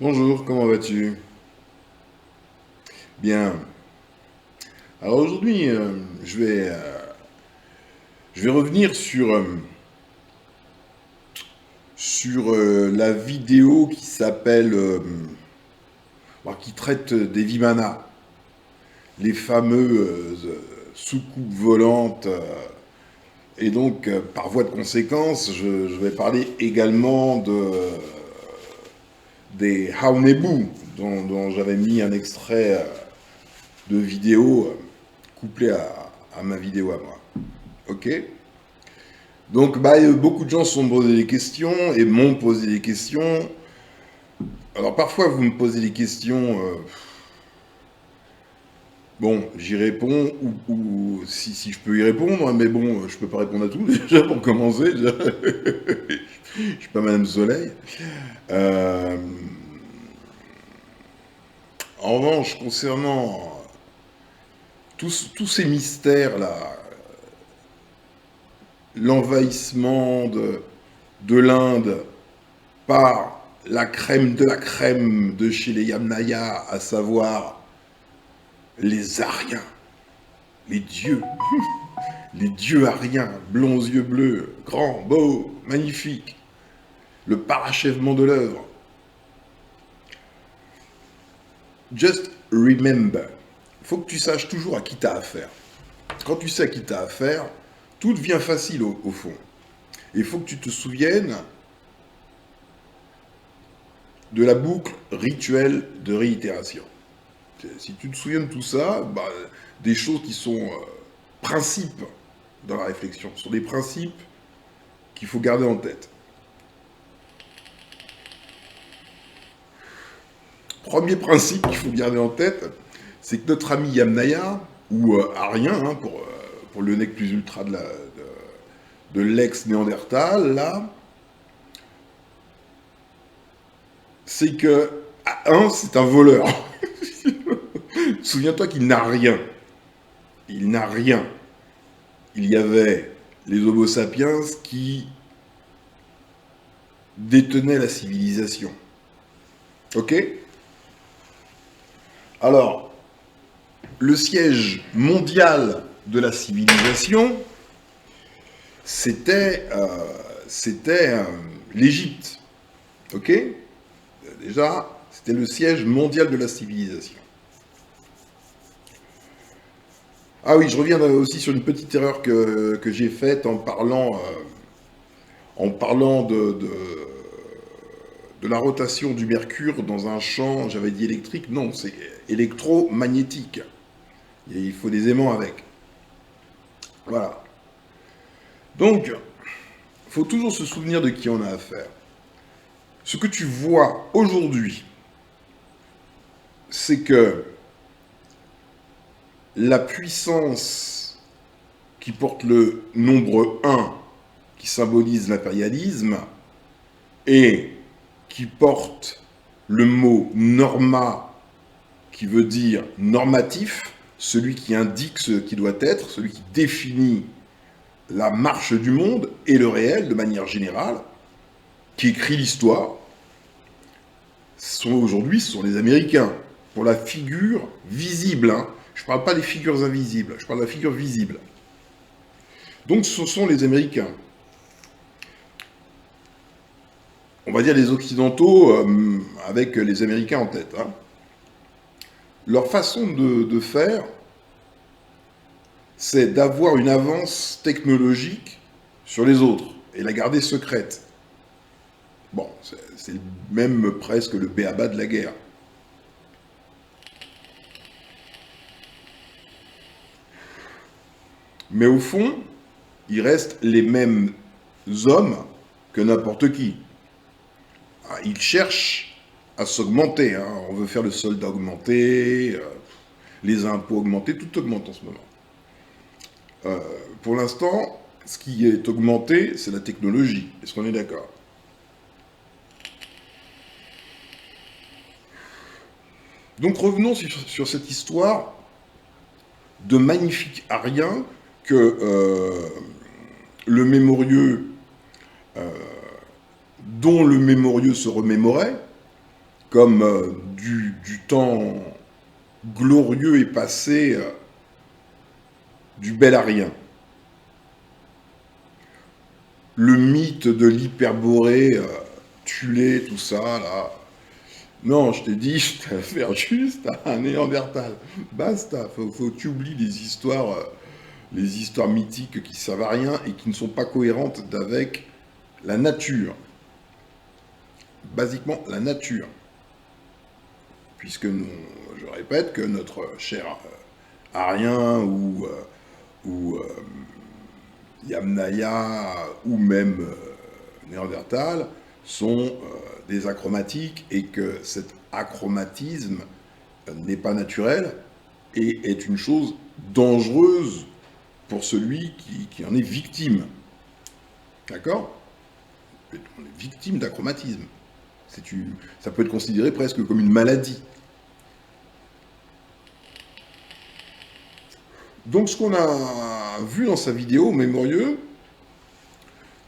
Bonjour, comment vas-tu? Bien. Alors aujourd'hui, je vais revenir sur la vidéo qui s'appelle, qui traite des Vimana, les fameuses soucoupes volantes. Et donc, par voie de conséquence, je vais parler également des Haonebu, dont j'avais mis un extrait de vidéo couplé à ma vidéo à moi. Ok? Donc, beaucoup de gens se sont posé des questions et m'ont posé des questions. Alors, parfois, vous me posez des questions, bon, j'y réponds, ou si je peux y répondre, hein, mais bon, je peux pas répondre à tout, déjà, pour commencer. Je suis pas Madame Soleil. Euh, En revanche, concernant tous ces mystères-là, l'envahissement de l'Inde par la crème de chez les Yamnaya, à savoir les Ariens, les dieux, les dieux ariens, blonds aux yeux bleus, grands, beaux, magnifiques, le parachèvement de l'œuvre. Just remember, il faut que tu saches toujours à qui tu as affaire. Quand tu sais à qui tu as affaire, tout devient facile au fond. Il faut que tu te souviennes de la boucle rituelle de réitération. Si tu te souviens de tout ça, des choses qui sont principes dans la réflexion, ce sont des principes qu'il faut garder en tête. Premier principe qu'il faut garder en tête, c'est que notre ami Yamnaya, ou Arien, hein, pour le nec plus ultra de l'ex-Néandertal, là, c'est que, c'est un voleur. Souviens-toi qu'il n'a rien. Il n'a rien. Il y avait les Homo sapiens qui détenaient la civilisation. Ok? Alors, le siège mondial de la civilisation, c'était l'Égypte. Ok? Déjà, c'était le siège mondial de la civilisation. Ah oui, je reviens aussi sur une petite erreur que j'ai faite en parlant de la rotation du mercure dans un champ, j'avais dit électrique, non, c'est électromagnétique. Et il faut des aimants avec. Voilà. Donc, il faut toujours se souvenir de qui on a affaire. Ce que tu vois aujourd'hui, c'est que la puissance qui porte le nombre 1, qui symbolise l'impérialisme, et qui porte le mot norma, qui veut dire normatif, celui qui indique ce qui doit être, celui qui définit la marche du monde et le réel de manière générale, qui écrit l'histoire, aujourd'hui, ce sont les Américains. Pour la figure visible, hein. Je ne parle pas des figures invisibles, je parle de la figure visible. Donc ce sont les Américains. On va dire les Occidentaux avec les Américains en tête. Hein. Leur façon de faire, c'est d'avoir une avance technologique sur les autres et la garder secrète. Bon, c'est même presque le béaba de la guerre. Mais au fond, ils restent les mêmes hommes que n'importe qui. Ils cherchent à s'augmenter. Hein. On veut faire le soldat augmenté, les impôts augmentés, tout augmente en ce moment. Pour l'instant, ce qui est augmenté, c'est la technologie. Est-ce qu'on est d'accord? Donc revenons sur cette histoire de magnifiques Ariens que le mémorieux, dont le mémorieux se remémorait, comme du temps glorieux et passé du bel Arien. Le mythe de l'hyperborée, Tulé, tout ça, là. Non, je t'ai dit, je t'affaire juste à un Néandertal. Basta, faut que tu oublies les histoires mythiques qui servent à rien et qui ne sont pas cohérentes avec la nature. Basiquement, la nature. Puisque nous, je répète que notre cher Arien ou Yamnaya ou même Néandertal sont des achromatiques et que cet achromatisme n'est pas naturel et est une chose dangereuse pour celui qui en est victime. D'accord? On est victime d'achromatisme. Ça peut être considéré presque comme une maladie. Donc ce qu'on a vu dans sa vidéo, Mémorieux,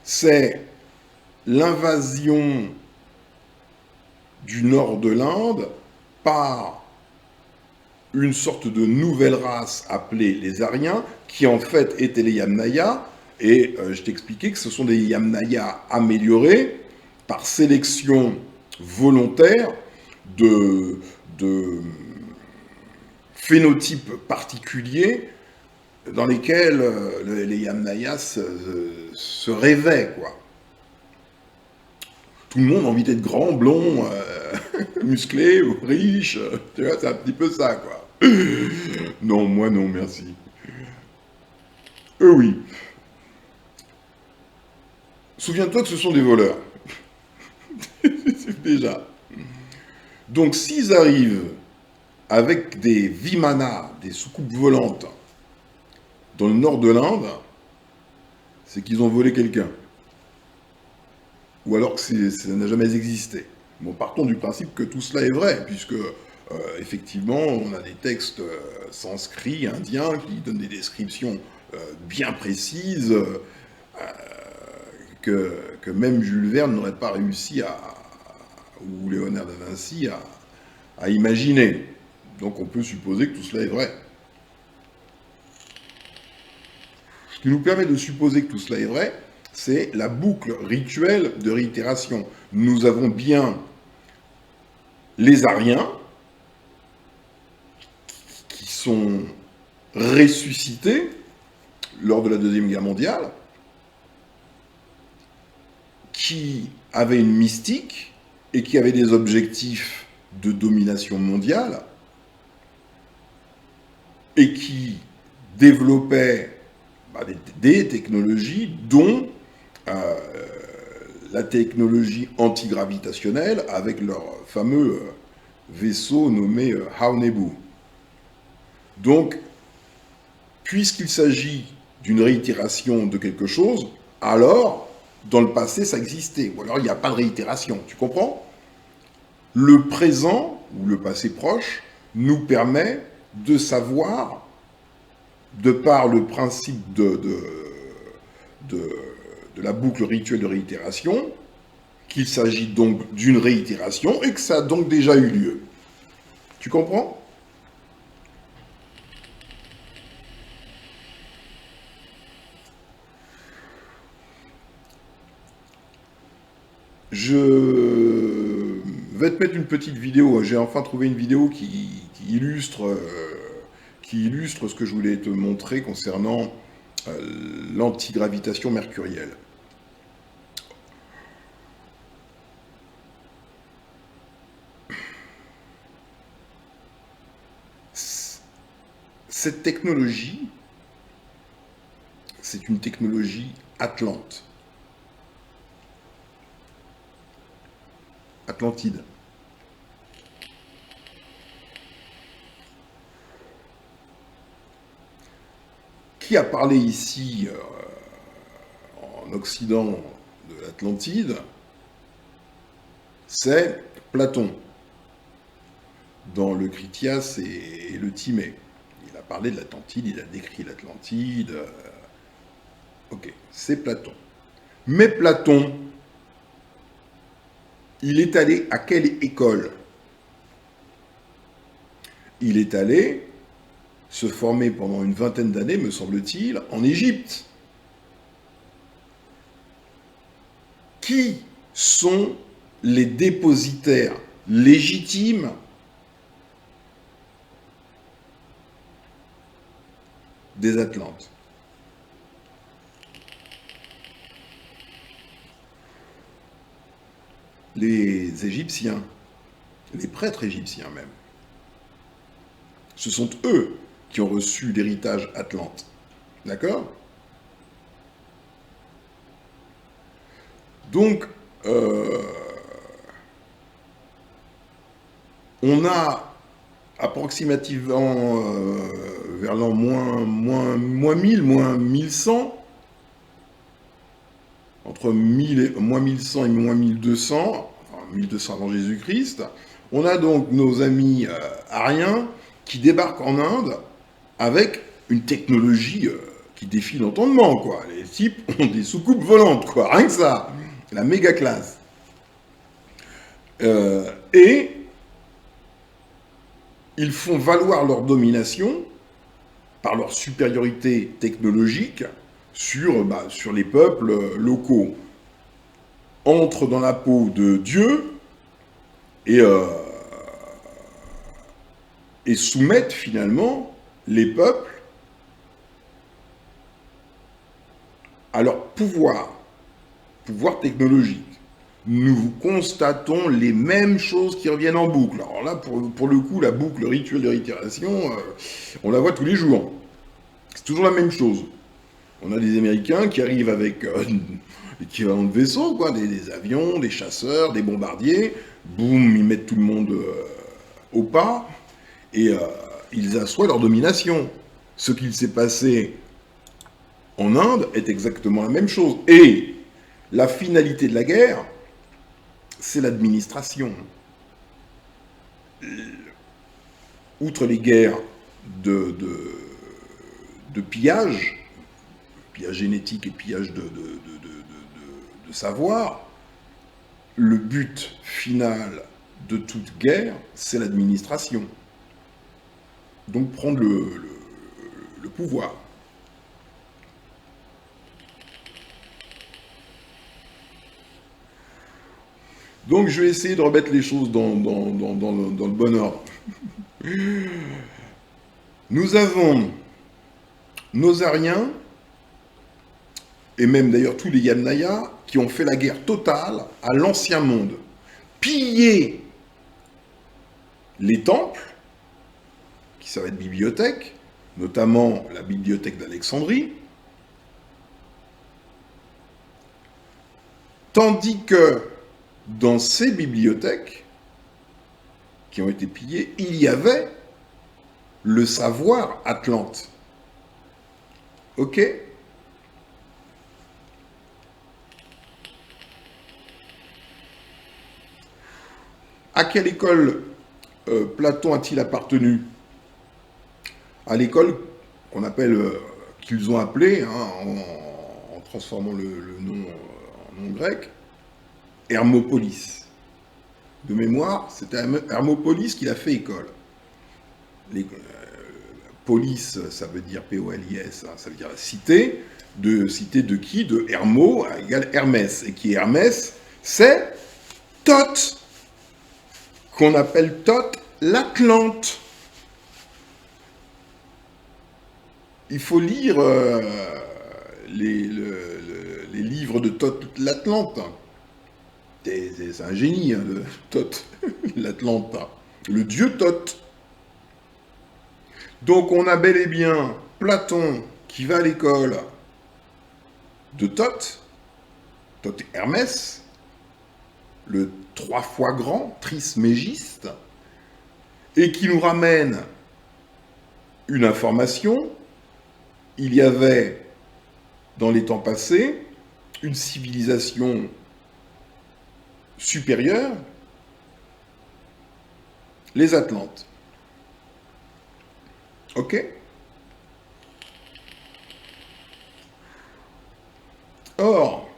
c'est l'invasion du nord de l'Inde par une sorte de nouvelle race appelée les Aryens, qui en fait étaient les Yamnaya, et je t'expliquais que ce sont des Yamnaya améliorés par sélection volontaire de phénotypes particuliers dans lesquels les Yamnayas se rêvaient, quoi. Tout le monde a envie d'être grand, blond, musclé, riche, tu vois, c'est un petit peu ça, quoi. Non, moi non, merci. Eux, oui. Souviens-toi que ce sont des voleurs. Déjà. Donc, s'ils arrivent avec des Vimana, des soucoupes volantes, dans le nord de l'Inde, c'est qu'ils ont volé quelqu'un. Ou alors que ça n'a jamais existé. Bon, partons du principe que tout cela est vrai, puisque, effectivement, on a des textes sanscrits, indiens, qui donnent des descriptions bien précises, que même Jules Verne n'aurait pas réussi ou Léonard de Vinci à imaginer. Donc on peut supposer que tout cela est vrai. Ce qui nous permet de supposer que tout cela est vrai, c'est la boucle rituelle de réitération. Nous avons bien les Aryens qui sont ressuscités lors de la Deuxième Guerre mondiale, qui avaient une mystique et qui avaient des objectifs de domination mondiale et qui développaient des technologies dont la technologie antigravitationnelle avec leur fameux vaisseau nommé Haunebu. Donc, puisqu'il s'agit d'une réitération de quelque chose, alors, dans le passé, ça existait. Ou alors, il n'y a pas de réitération. Tu comprends? Le présent, ou le passé proche, nous permet de savoir, de par le principe de la boucle rituelle de réitération, qu'il s'agit donc d'une réitération et que ça a donc déjà eu lieu. Tu comprends? Je vais te mettre une petite vidéo. J'ai enfin trouvé une vidéo qui illustre ce que je voulais te montrer concernant l'antigravitation mercurielle. Cette technologie, c'est une technologie atlante. Atlantide. Qui a parlé ici en Occident de l'Atlantide? C'est Platon, dans le Critias et le Timée. Il a parlé de l'Atlantide, il a décrit l'Atlantide. Ok, c'est Platon. Mais Platon, il est allé à quelle école? il est allé se former pendant une vingtaine d'années, me semble-t-il, en Égypte. Qui sont les dépositaires légitimes des Atlantes? Les Égyptiens, les prêtres égyptiens même. Ce sont eux qui ont reçu l'héritage atlante. D'accord? Donc, on a approximativement vers l'an moins 1000, moins 1100, entre moins 1100 et moins 1200, enfin 1200 avant Jésus-Christ, on a donc nos amis ariens qui débarquent en Inde avec une technologie qui défie l'entendement, quoi. Les types ont des soucoupes volantes, quoi, rien que ça, la méga classe. Et ils font valoir leur domination par leur supériorité technologique sur les peuples locaux. Entrent dans la peau de Dieu et soumettent finalement les peuples à leur pouvoir technologique. Nous constatons les mêmes choses qui reviennent en boucle. Alors là, pour le coup, la boucle rituelle de réitération, on la voit tous les jours. C'est toujours la même chose. On a des Américains qui arrivent avec l'équivalent de vaisseaux, quoi, des avions, des chasseurs, des bombardiers. Boum, ils mettent tout le monde au pas et ils assoient leur domination. Ce qu'il s'est passé en Inde est exactement la même chose. Et la finalité de la guerre, c'est l'administration. Outre les guerres de pillage génétique et pillage de savoir, le but final de toute guerre, c'est l'administration. Donc prendre le pouvoir. Donc je vais essayer de remettre les choses dans le bon ordre. Nous avons nos Ariens, et même d'ailleurs tous les Yamnaya, qui ont fait la guerre totale à l'ancien monde. Piller les temples, qui servaient de bibliothèque, notamment la bibliothèque d'Alexandrie, tandis que dans ces bibliothèques qui ont été pillées, il y avait le savoir atlante. Ok? À quelle école Platon a-t-il appartenu? À l'école qu'on appelle, qu'ils ont appelée, en transformant le nom en nom grec, Hermopolis. De mémoire, c'était Hermopolis qui a fait école. Polis, ça veut dire P-O-L-I-S, ça veut dire la cité. Cité de qui? De Hermo égale Hermès. Et qui est Hermès? C'est Thoth, qu'on appelle Thoth l'Atlante. Il faut lire les livres de Thoth l'Atlante. C'est un génie, hein, Thoth l'Atlante. Le dieu Thoth. Donc on a bel et bien Platon qui va à l'école de Thoth Hermès, le 3 fois grand, trismégiste, et qui nous ramène une information. Il y avait, dans les temps passés, une civilisation supérieure, les Atlantes. Ok? Or,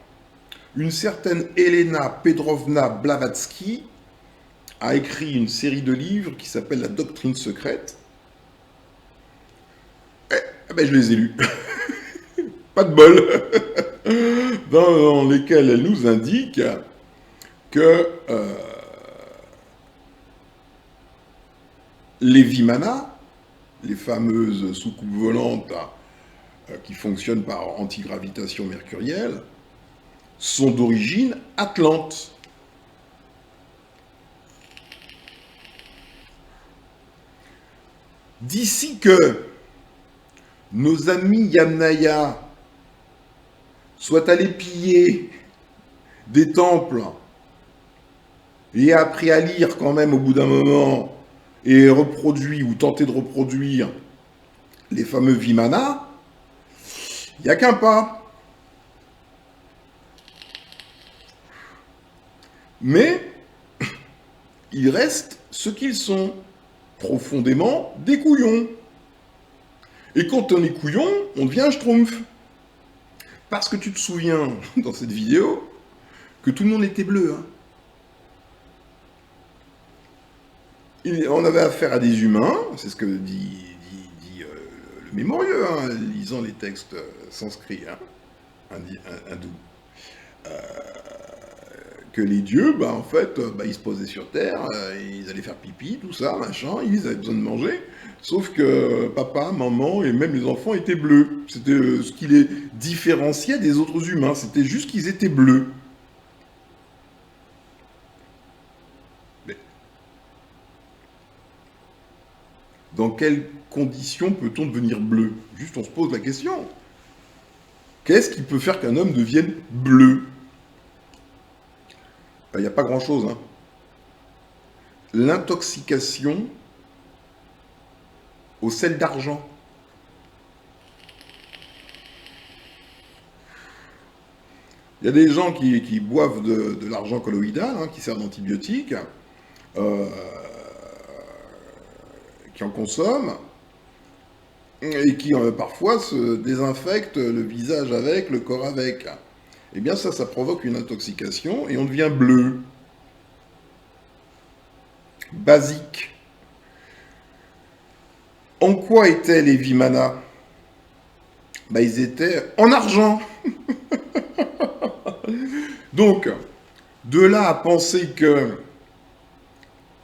une certaine Helena Petrovna Blavatsky a écrit une série de livres qui s'appelle La Doctrine secrète. Eh ben, je les ai lus. Pas de bol. Dans lesquels elle nous indique que les Vimana, les fameuses soucoupes volantes qui fonctionnent par antigravitation mercurielle, sont d'origine atlante. D'ici que nos amis Yamnaya soient allés piller des temples et appris à lire quand même au bout d'un moment et reproduit ou tenté de reproduire les fameux Vimana, il n'y a qu'un pas. Mais ils restent ce qu'ils sont, profondément des couillons. Et quand on est couillon, on devient un schtroumpf. Parce que tu te souviens, dans cette vidéo, que tout le monde était bleu. Hein. On avait affaire à des humains, c'est ce que dit le mémorieux, hein, lisant les textes sanscrits, hein, hindous. Que les dieux, en fait, ils se posaient sur Terre, ils allaient faire pipi, tout ça, machin, ils avaient besoin de manger, sauf que papa, maman et même les enfants étaient bleus. C'était ce qui les différenciait des autres humains, c'était juste qu'ils étaient bleus. Mais dans quelles conditions peut-on devenir bleu? Juste on se pose la question. Qu'est-ce qui peut faire qu'un homme devienne bleu? Il n'y a pas grand-chose. Hein. L'intoxication au sel d'argent. Il y a des gens qui boivent de l'argent colloïdal, hein, qui sert d'antibiotique, qui en consomment, et qui parfois se désinfectent le visage avec, le corps avec. Eh bien ça provoque une intoxication et on devient bleu. Basique. En quoi étaient les Vimana? Ils étaient en argent. Donc, de là à penser que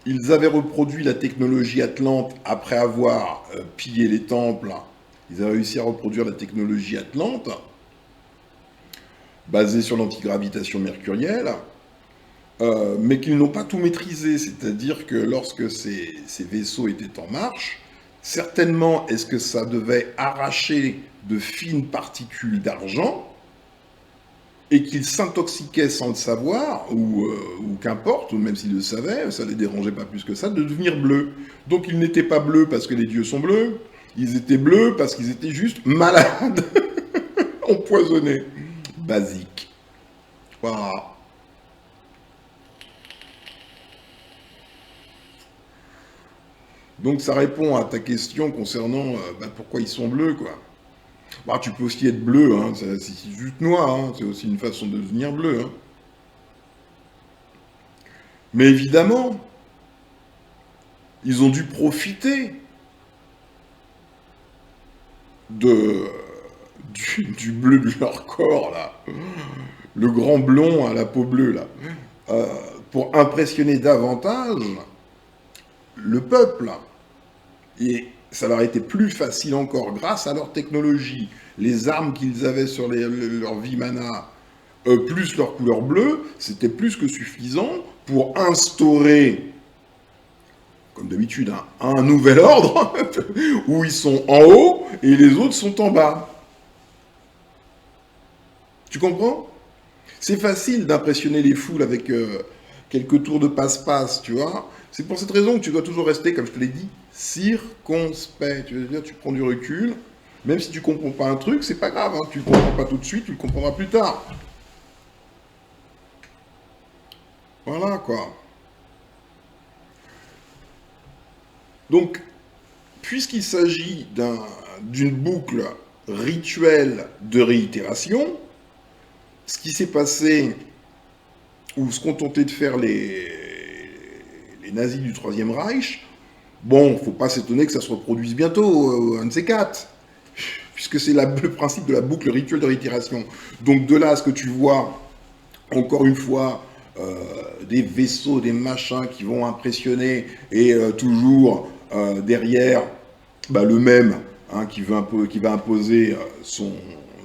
ils avaient reproduit la technologie atlante après avoir pillé les temples, ils avaient réussi à reproduire la technologie atlante, basée sur l'antigravitation mercurielle, mais qu'ils n'ont pas tout maîtrisé, c'est-à-dire que lorsque ces vaisseaux étaient en marche, certainement est-ce que ça devait arracher de fines particules d'argent, et qu'ils s'intoxiquaient sans le savoir, ou qu'importe, ou même s'ils le savaient, ça ne les dérangeait pas plus que ça, de devenir bleus. Donc ils n'étaient pas bleus parce que les dieux sont bleus, ils étaient bleus parce qu'ils étaient juste malades, empoisonnés. Basique. Voilà. Donc ça répond à ta question concernant pourquoi ils sont bleus, quoi. Tu peux aussi être bleu, hein, c'est juste noir, hein, c'est aussi une façon de devenir bleu. Hein. Mais évidemment, ils ont dû profiter du bleu de leur corps, là. Le grand blond à la peau bleue, là. Pour impressionner davantage le peuple. Et ça leur a été plus facile encore, grâce à leur technologie, les armes qu'ils avaient sur leur Vimana, plus leur couleur bleue, c'était plus que suffisant pour instaurer, comme d'habitude, un nouvel ordre, où ils sont en haut et les autres sont en bas. Tu comprends? C'est facile d'impressionner les foules avec quelques tours de passe-passe, tu vois. C'est pour cette raison que tu dois toujours rester, comme je te l'ai dit, circonspect. Tu veux dire, tu prends du recul. Même si tu comprends pas un truc, c'est pas grave. Hein. Tu le comprends pas tout de suite, tu le comprendras plus tard. Voilà, quoi. Donc, puisqu'il s'agit d'une boucle rituelle de réitération, ce qui s'est passé, ou ce qu'ont tenté de faire les les nazis du Troisième Reich, bon, faut pas s'étonner que ça se reproduise bientôt, un de ces quatre, puisque c'est le principe de la boucle rituelle de réitération. Donc de là à ce que tu vois, encore une fois, des vaisseaux, des machins qui vont impressionner, et toujours derrière le même, hein, qui va imposer son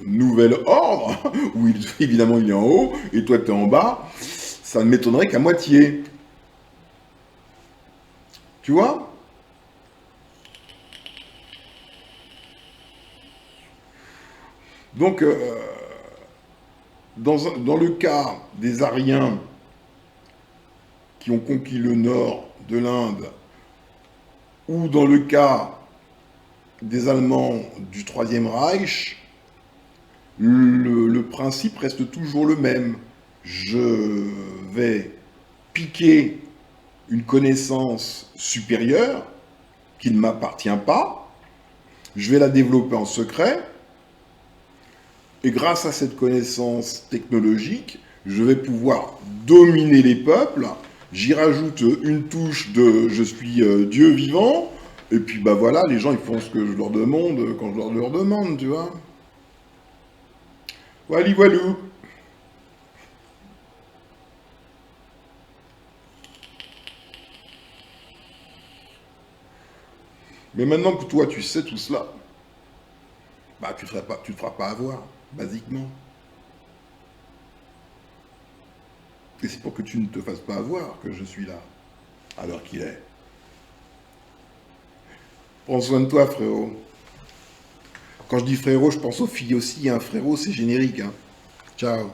nouvel ordre, où évidemment il est en haut, et toi tu es en bas, ça ne m'étonnerait qu'à moitié. Tu vois? Donc, dans le cas des Aryens qui ont conquis le nord de l'Inde, ou dans le cas des Allemands du Troisième Reich, le principe reste toujours le même. Je vais piquer une connaissance supérieure qui ne m'appartient pas, je vais la développer en secret, et grâce à cette connaissance technologique, je vais pouvoir dominer les peuples. J'y rajoute une touche de je suis Dieu vivant, et puis bah voilà, les gens ils font ce que je leur demande quand je leur demande, tu vois. Voilà, voilou. Mais maintenant que toi tu sais tout cela, bah tu te feras pas avoir, basiquement. Et c'est pour que tu ne te fasses pas avoir que je suis là, à l'heure qu'il est. Prends soin de toi, frérot. Quand je dis frérot, je pense aux filles aussi, hein. Frérot, c'est générique, hein. Ciao.